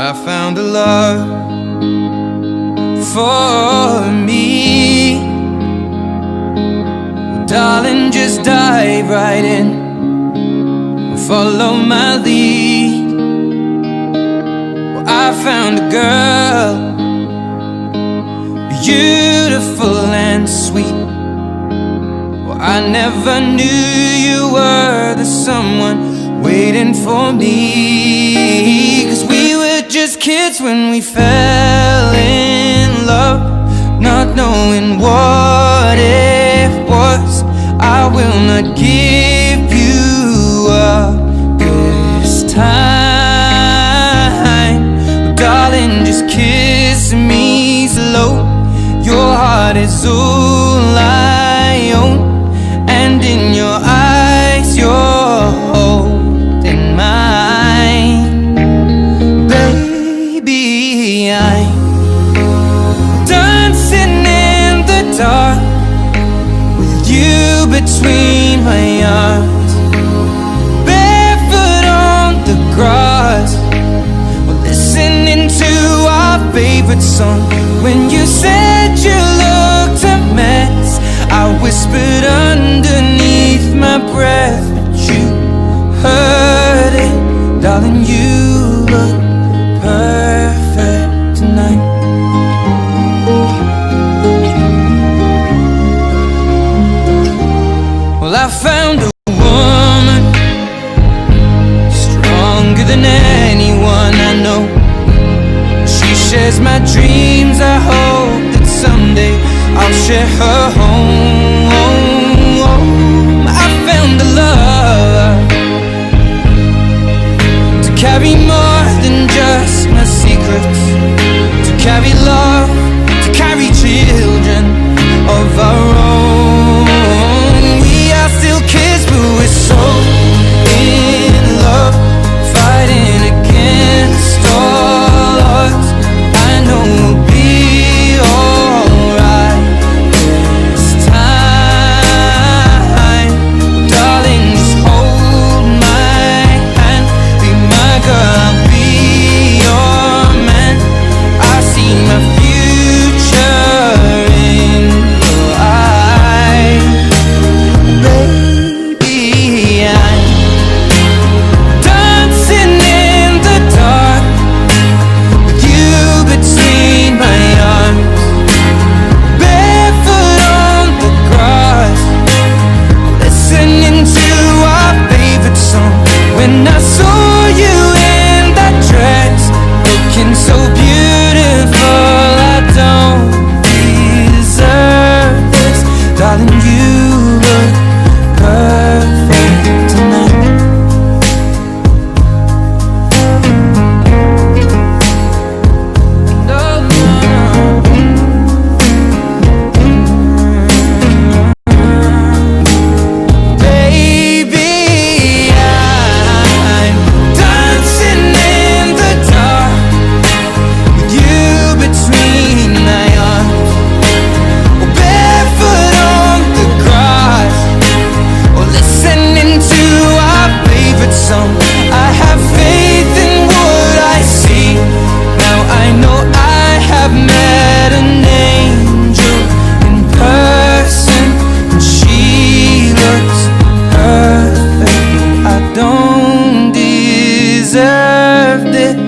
I found a love for me. Darling, just dive right in, follow my lead. Well, I found a girl, beautiful and sweet. Well, I never knew you were the someone waiting for me. 'Cause we were just kids when we fell in love, not knowing what it was. I will not give you up this time. Well, darling, just kiss me slow. Your heart is all I own, and in your eyes you're holding mine. Baby, I'm dancing in the dark with you between my arms, barefoot on the grass. We're listening to our favorite song. When you said you looked a mess, I whispered underneath my breath, but you heard it. Darling, you look perfect tonight. Well, I found a woman stronger than anyone I know. She shares my dreams. I hope that someday I'll share her home. I found a love to carry more than just my secrets, to carry love, to carry children of our own. We are still kids, but we're so in love, fighting against all odds. I know we'll be alright this time. Darling, just hold my hand, be my girl, I'll be your man. I see my future in your eyes. Baby, I'm dancing in the dark with you between my arms, barefoot on the grass, listening to our favorite song. When I saw you in that dress, looking so beautiful, I don't deserve this. Darling, you look perfect tonight. No, no, baby, I'm dancing in the dark with you between my arms, barefoot on the grass, or listening to our favorite song. I have faith in what I see. Now I know I have met an angel in person, and she looks perfect. I don't deserve this.